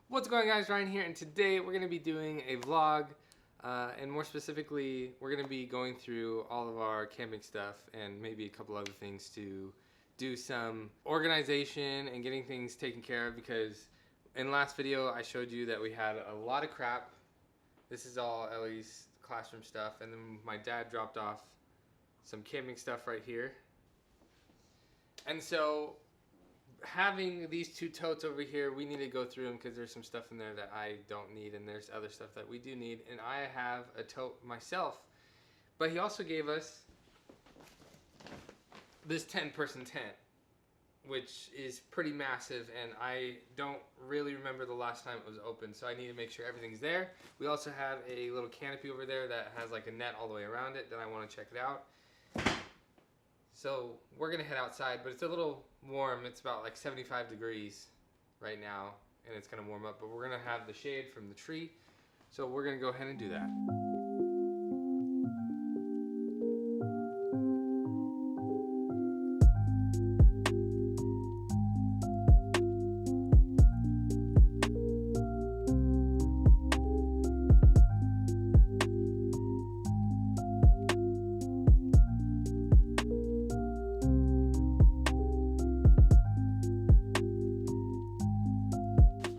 What's going on, guys? Ryan here, and today we're going to be doing a vlog, and more specifically, we're going to be going through all of our camping stuff and maybe a couple other things to do some organization and getting things taken care of, because in the last video I showed you that we had a lot of crap. This is all Ellie's classroom stuff, and then my dad dropped off some camping stuff right here. And so having these two totes over here, we need to go through them because there's some stuff in there that I don't need, and there's other stuff that we do need. And I have a tote myself, but he also gave us this 10-person tent, which is pretty massive, and I don't really remember the last time it was open, so I need to make sure everything's there. We also have a little canopy over there that has like a net all the way around it that I want to check it out. So we're gonna head outside, but it's a little warm. It's about like 75 degrees right now, and it's gonna warm up, but we're gonna have the shade from the tree. So we're gonna go ahead and do that.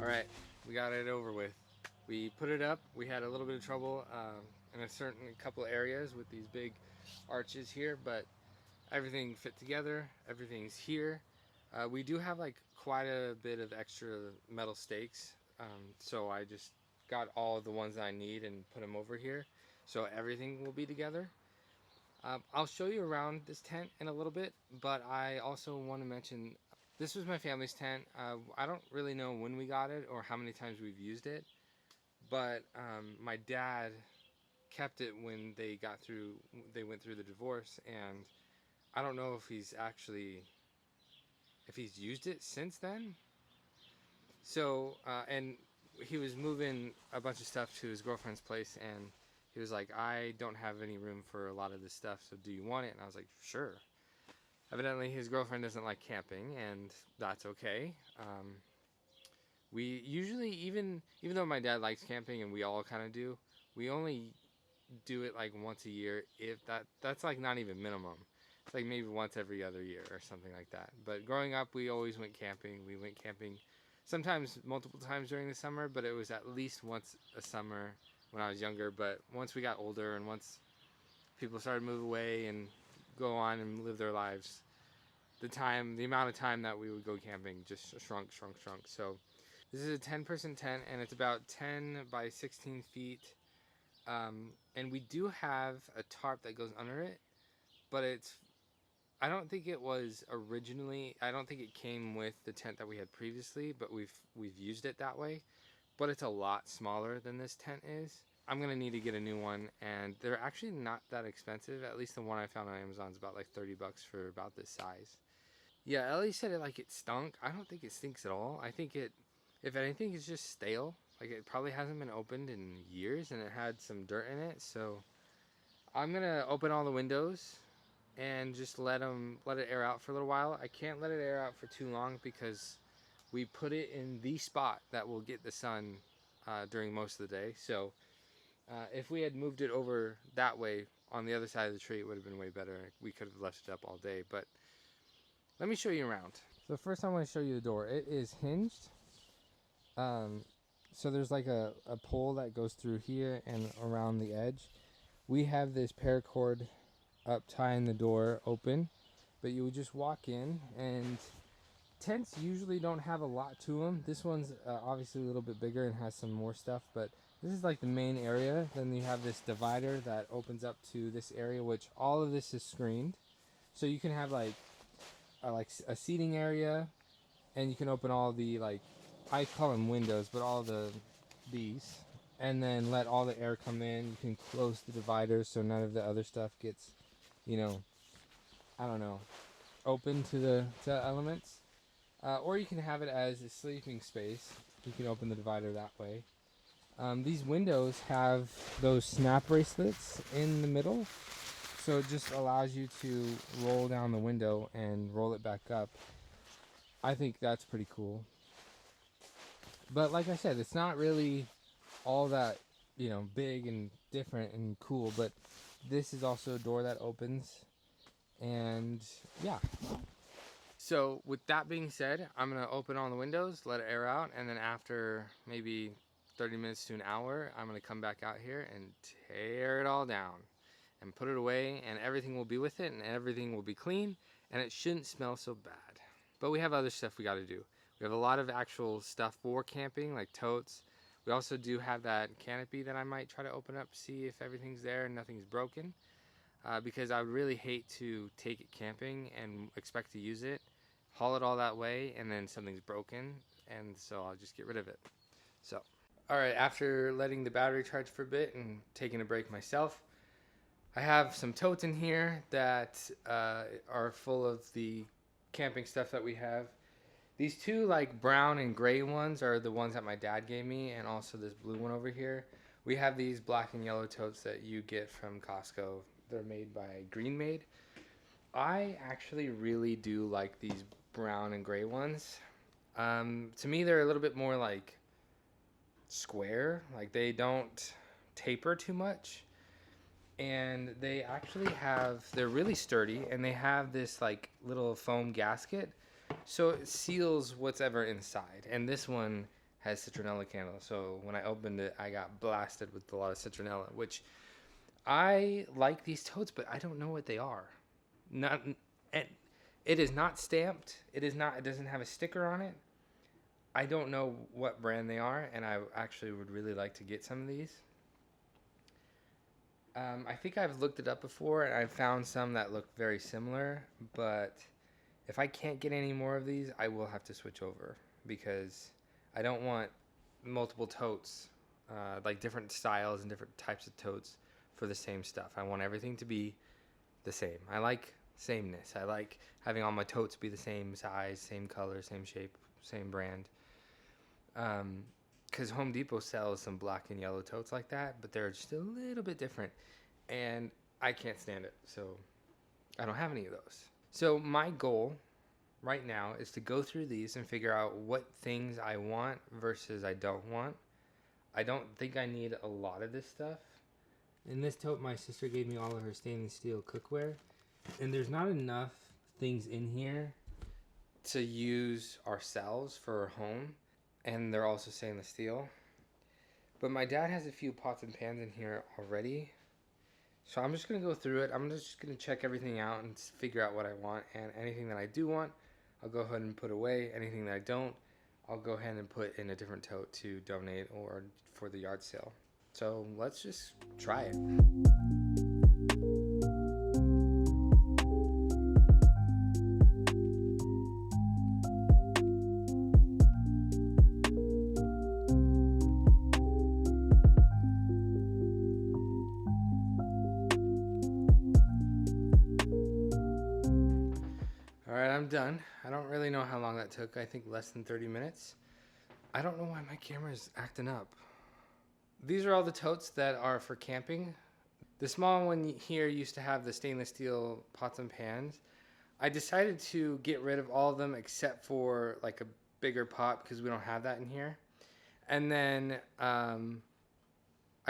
All right, we got it over with. We put it up. We had a little bit of trouble in a certain couple areas with these big arches here, but everything fit together. Everything's here. We do have like quite a bit of extra metal stakes, so I just got all of the ones I need and put them over here, so everything will be together. I'll show you around this tent in a little bit, but I also want to mention this was my family's tent. I don't really know when we got it or how many times we've used it, but my dad kept it when they went through the divorce, and I don't know if he's used it since then. So and he was moving a bunch of stuff to his girlfriend's place, and he was like, I don't have any room for a lot of this stuff, so do you want it? And I was like, sure. Evidently his girlfriend doesn't like camping, and that's okay. We usually, even though my dad likes camping and we all kind of do, we only do it like once a year, if that's like not even minimum. It's like maybe once every other year or something like that. But growing up, we always went camping. We went camping sometimes multiple times during the summer, but it was at least once a summer when I was younger. But once we got older and once people started to move away and go on and live their lives, the amount of time that we would go camping just shrunk. So this is a 10-person tent, and it's about 10 by 16 feet. And we do have a tarp that goes under it, but I don't think it was originally, I don't think it came with the tent that we had previously, but we've used it that way. But it's a lot smaller than this tent is. I'm gonna need to get a new one, and they're actually not that expensive. At least the one I found on Amazon is about like 30 bucks for about this size. Yeah, Ellie said it stunk. I don't think it stinks at all. I think if anything, it's just stale. Like, it probably hasn't been opened in years, and it had some dirt in it. So I'm gonna open all the windows and just let it air out for a little while. I can't let it air out for too long because we put it in the spot that will get the sun during most of the day. So if we had moved it over that way on the other side of the tree, it would have been way better. We could have left it up all day, but let me show you around. So first I want to show you the door. It is hinged. So there's like a pole that goes through here and around the edge. We have this paracord up tying the door open, but you would just walk in, and tents usually don't have a lot to them. This one's obviously a little bit bigger and has some more stuff, but this is like the main area. Then you have this divider that opens up to this area, which all of this is screened. So you can have like a seating area, and you can open all the, like, I call them windows, but all these, and then let all the air come in. You can close the dividers so none of the other stuff gets, I don't know, open to the elements. Or you can have it as a sleeping space. You can open the divider that way. These windows have those snap bracelets in the middle, so it just allows you to roll down the window and roll it back up. I think that's pretty cool. But like I said, it's not really all that, big and different and cool. But this is also a door that opens. And yeah. So with that being said, I'm going to open all the windows, let it air out. And then after maybe 30 minutes to an hour, I'm going to come back out here and tear it all down and put it away, and everything will be with it, and everything will be clean, and it shouldn't smell so bad. But we have other stuff we got to do. We have a lot of actual stuff for camping, like totes. We also do have that canopy that I might try to open up, see if everything's there and nothing's broken, because I would really hate to take it camping and expect to use it, haul it all that way, and then something's broken, and so I'll just get rid of it. So, all right, after letting the battery charge for a bit and taking a break myself, I have some totes in here that are full of the camping stuff that we have. These two like brown and gray ones are the ones that my dad gave me, and also this blue one over here. We have these black and yellow totes that you get from Costco. They're made by Green Made. I actually really do like these brown and gray ones. To me, they're a little bit more like square. Like they don't taper too much. And they actually they're really sturdy, and they have this like little foam gasket, so it seals what's ever inside. And this one has citronella candle, so when I opened it, I got blasted with a lot of citronella, which I like these totes, but I don't know what they are. It is not stamped. It doesn't have a sticker on it. I don't know what brand they are, and I actually would really like to get some of these. I think I've looked it up before, and I've found some that look very similar, but if I can't get any more of these, I will have to switch over, because I don't want multiple totes, like different styles and different types of totes for the same stuff. I want everything to be the same. I like sameness. I like having all my totes be the same size, same color, same shape, same brand. Because Home Depot sells some black and yellow totes like that, but they're just a little bit different, and I can't stand it, so I don't have any of those. So my goal right now is to go through these and figure out what things I want versus I don't want. I don't think I need a lot of this stuff. In this tote, my sister gave me all of her stainless steel cookware, and there's not enough things in here to use ourselves for our home. And they're also stainless steel. But my dad has a few pots and pans in here already. So I'm just going to go through it. I'm just going to check everything out and figure out what I want. And anything that I do want, I'll go ahead and put away. Anything that I don't, I'll go ahead and put in a different tote to donate or for the yard sale. So let's just try it. I'm done. I don't really know how long that took. I think less than 30 minutes. I don't know why my camera is acting up. These are all the totes that are for camping. The small one here used to have the stainless steel pots and pans. I decided to get rid of all of them except for like a bigger pot, because we don't have that in here. And then I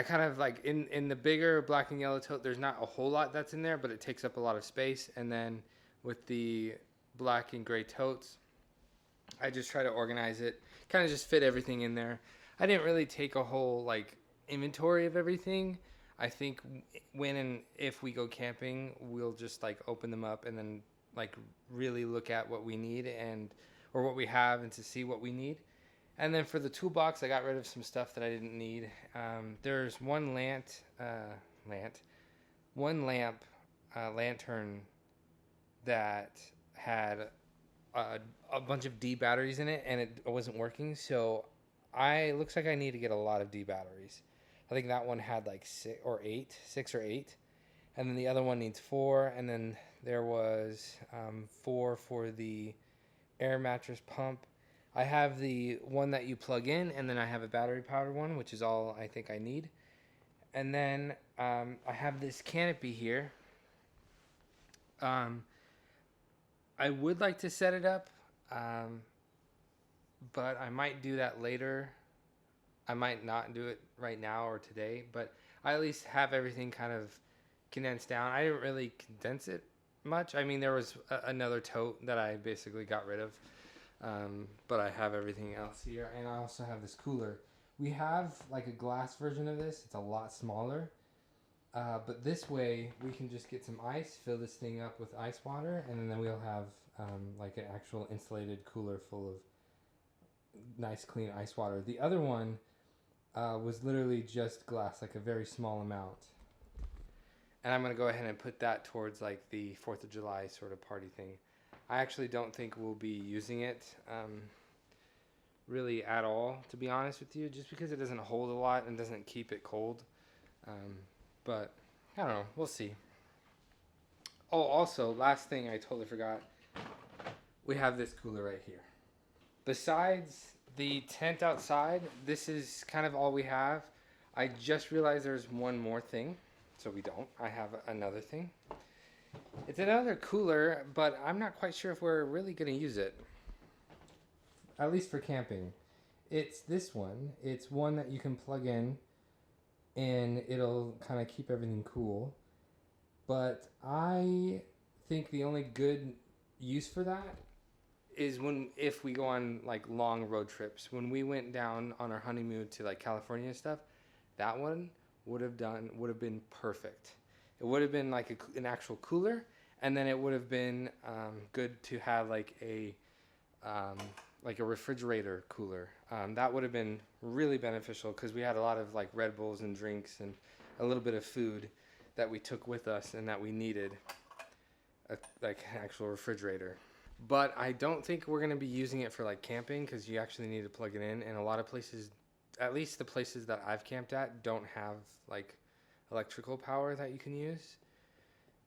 kind of like in the bigger black and yellow tote, there's not a whole lot that's in there, but it takes up a lot of space. And then with the black and gray totes, I just try to organize it, kind of just fit everything in there. I didn't really take a whole like inventory of everything. I think when and if we go camping, we'll just like open them up and then like really look at what we need or what we have, and to see what we need. And then for the toolbox, I got rid of some stuff that I didn't need. There's one lantern that had a bunch of D batteries in it, and it wasn't working. So looks like I need to get a lot of D batteries. I think that one had like 6 or 8, and then the other one needs 4. And then there was 4 for the air mattress pump. I have the one that you plug in, and then I have a battery powered one, which is all I think I need. And then I have this canopy here. I would like to set it up, but I might do that later. I might not do it right now or today, but I at least have everything kind of condensed down. I didn't really condense it much. I mean, there was another tote that I basically got rid of, but I have everything else here, and I also have this cooler. We have like a glass version of this. It's a lot smaller, but this way we can just get some ice, fill this thing up with ice water, and then we'll have like an actual insulated cooler full of nice clean ice water. The other one was literally just glass, like a very small amount. And I'm going to go ahead and put that towards like the 4th of July sort of party thing. I actually don't think we'll be using it really at all, to be honest with you, just because it doesn't hold a lot and doesn't keep it cold. But I don't know. We'll see. Oh, also, last thing I totally forgot. We have this cooler right here. Besides the tent outside, this is kind of all we have. I just realized there's one more thing. So we don't. I have another thing. It's another cooler, but I'm not quite sure if we're really going to use it. At least for camping. It's this one. It's one that you can plug in and it'll kind of keep everything cool. But I think the only good use for that is if we go on like long road trips. When we went down on our honeymoon to like California and stuff, that one would have been perfect. It would have been like an actual cooler, and then it would have been good to have like a refrigerator cooler. That would have been really beneficial because we had a lot of like Red Bulls and drinks and a little bit of food that we took with us and that we needed like an actual refrigerator. But I don't think we're going to be using it for like camping because you actually need to plug it in, and a lot of places, at least the places that I've camped at, don't have like electrical power that you can use.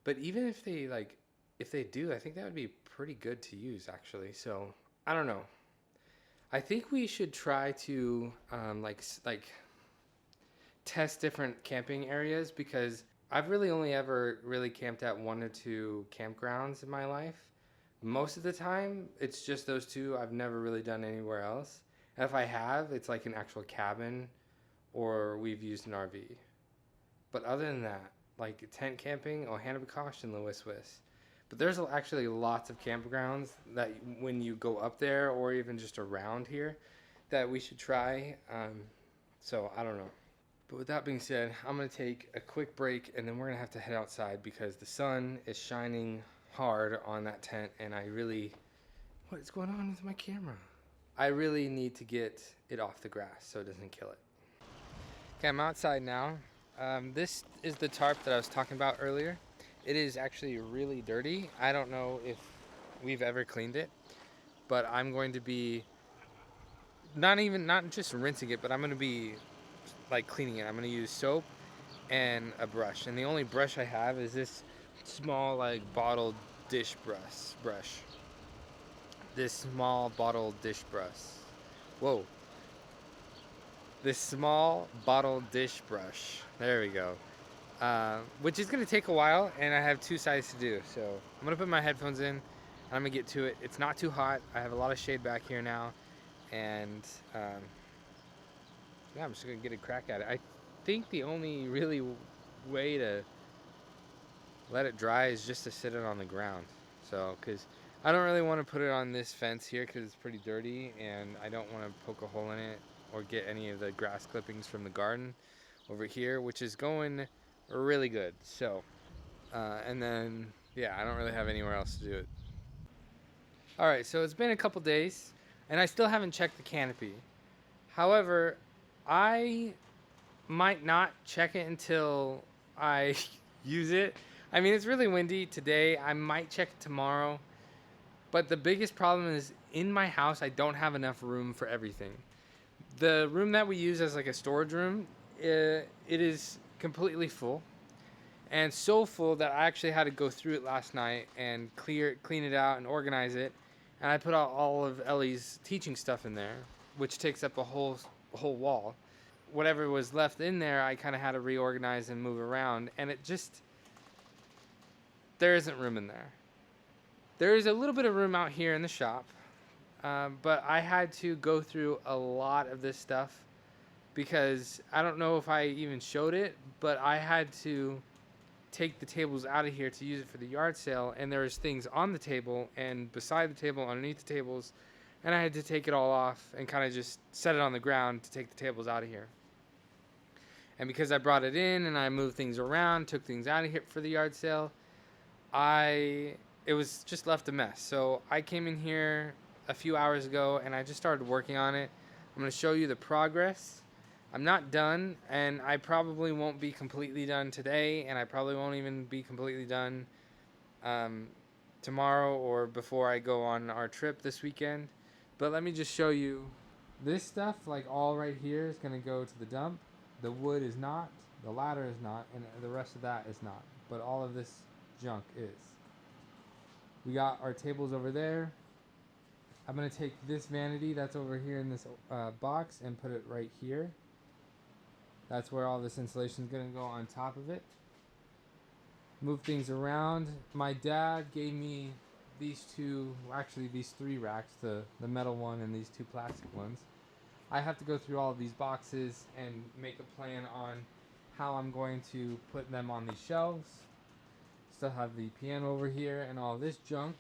But even if they do, I think that would be pretty good to use actually. So I don't know. I think we should try to like test different camping areas because I've really only ever really camped at 1 or 2 campgrounds in my life. Most of the time, it's just those 2. I've never really done anywhere else. And if I have, it's like an actual cabin or we've used an RV. But other than that, like tent camping, Hannabakosh and Louiswiss. But there's actually lots of campgrounds that when you go up there or even just around here that we should try. So I don't know. But with that being said, I'm going to take a quick break and then we're going to have to head outside because the sun is shining hard on that tent and what is going on with my camera? I really need to get it off the grass so it doesn't kill it. Okay, I'm outside now. This is the tarp that I was talking about earlier. It is actually really dirty. I don't know if we've ever cleaned it, but I'm going to be not just rinsing it, but I'm going to be like cleaning it. I'm going to use soap and a brush. And the only brush I have is this small like bottled dish brush. This small bottled dish brush. Whoa. This small bottled dish brush. There we go. Which is going to take a while, and I have 2 sides to do. So I'm going to put my headphones in, and I'm going to get to it. It's not too hot. I have a lot of shade back here now. And yeah, I'm just going to get a crack at it. I think the only really way to let it dry is just to sit it on the ground. So, because I don't really want to put it on this fence here because it's pretty dirty, and I don't want to poke a hole in it or get any of the grass clippings from the garden over here, which is going really good. So, and then, yeah, I don't really have anywhere else to do it. All right, so it's been a couple days, and I still haven't checked the canopy. However, I might not check it until I use it. I mean, it's really windy today. I might check it tomorrow. But the biggest problem is in my house, I don't have enough room for everything. The room that we use as like a storage room, it is completely full. And so full that I actually had to go through it last night and clean it out and organize it. And I put all of Ellie's teaching stuff in there, which takes up a whole wall. Whatever was left in there, I kind of had to reorganize and move around. And there isn't room in there. There is a little bit of room out here in the shop. but I had to go through a lot of this stuff because I don't know if I even showed it, but I had to take the tables out of here to use it for the yard sale, and there was things on the table and beside the table, underneath the tables, and I had to take it all off and kind of just set it on the ground to take the tables out of here. And because I brought it in and I moved things around, took things out of here for the yard sale, it was just left a mess. So I came in here a few hours ago and I just started working on it. I'm going to show you the progress. I'm not done, and I probably won't be completely done today, and I probably won't even be completely done tomorrow or before I go on our trip this weekend. But let me just show you this stuff, like all right here, is going to go to the dump. The wood is not, the ladder is not, and the rest of that is not. But all of this junk is. We got our tables over there. I'm going to take this vanity that's over here in this box and put it right here. That's where all this insulation is going to go on top of it. Move things around. My dad gave me these these 3 racks, the metal one and these 2 plastic ones. I have to go through all of these boxes and make a plan on how I'm going to put them on these shelves. Still have the piano over here and all this junk.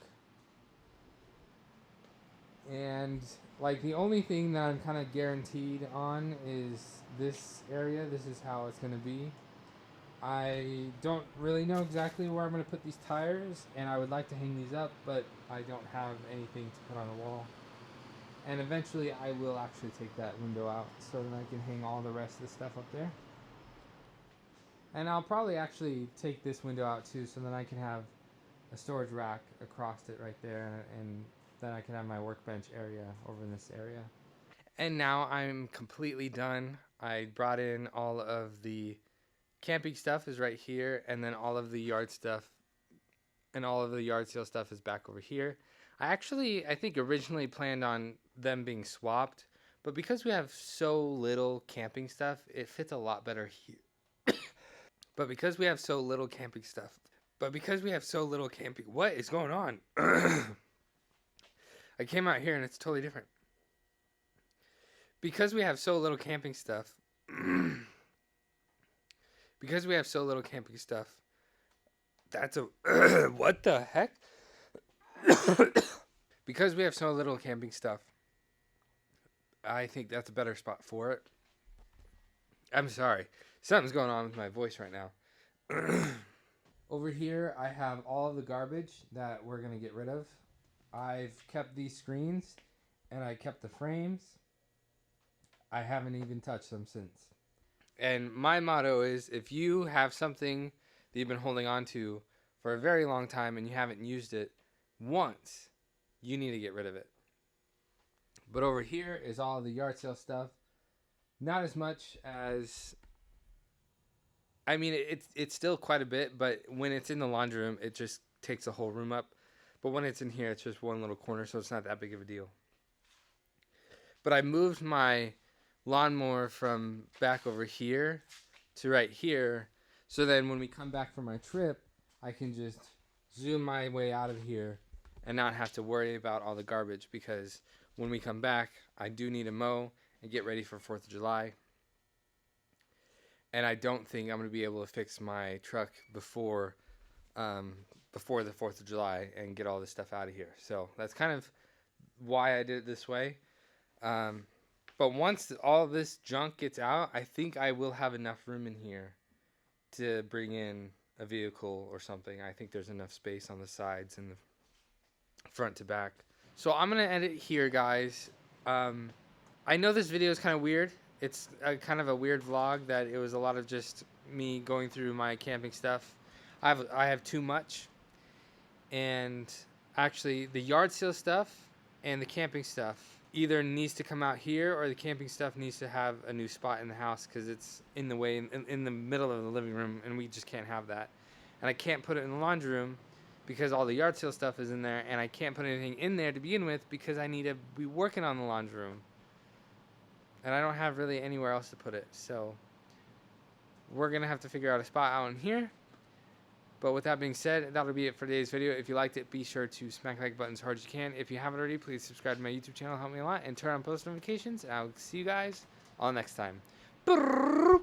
And like the only thing that I'm kind of guaranteed on is this area. This is how it's going to be. I don't really know exactly where I'm going to put these tires, and I would like to hang these up, but I don't have anything to put on the wall. And eventually I will actually take that window out so that I can hang all the rest of the stuff up there. And I'll probably actually take this window out too, so that I can have a storage rack across it right there, and then I can have my workbench area over in this area. And now I'm completely done. I brought in all of the camping stuff is right here, and then all of the yard stuff and all of the yard sale stuff is back over here. I think originally planned on them being swapped, but because we have so little camping stuff, it fits a lot better here. But because we have so little camping, what is going on? I came out here and it's totally different. Because we have so little camping stuff, that's a what the heck? Because we have so little camping stuff, I think that's a better spot for it. I'm sorry. Something's going on with my voice right now. Over here, I have all of the garbage that we're going to get rid of. I've kept these screens, and I kept the frames. I haven't even touched them since. And my motto is, if you have something that you've been holding on to for a very long time and you haven't used it once, you need to get rid of it. But over here is all the yard sale stuff. Not as much as... I mean, it's still quite a bit, but when it's in the laundry room, it just takes the whole room up. But when it's in here, it's just one little corner, so it's not that big of a deal. But I moved my lawnmower from back over here to right here, so then when we come back from my trip, I can just zoom my way out of here and not have to worry about all the garbage, because when we come back, I do need to mow and get ready for 4th of July. And I don't think I'm going to be able to fix my truck before the 4th of July and get all this stuff out of here. So that's kind of why I did it this way. But once all of this junk gets out, I think I will have enough room in here to bring in a vehicle or something. I think there's enough space on the sides and the front to back. So I'm going to end it here, guys. I know this video is kind of weird. It's kind of a weird vlog that it was a lot of just me going through my camping stuff. I have too much. And actually, the yard sale stuff and the camping stuff either needs to come out here, or the camping stuff needs to have a new spot in the house, because it's in the way, in the middle of the living room, and we just can't have that. And I can't put it in the laundry room because all the yard sale stuff is in there, and I can't put anything in there to begin with because I need to be working on the laundry room. And I don't have really anywhere else to put it, so we're going to have to figure out a spot out in here. But with that being said, that'll be it for today's video. If you liked it, be sure to smack the like button as hard as you can. If you haven't already, please subscribe to my YouTube channel. Help me a lot. And turn on post notifications. I'll see you guys all next time.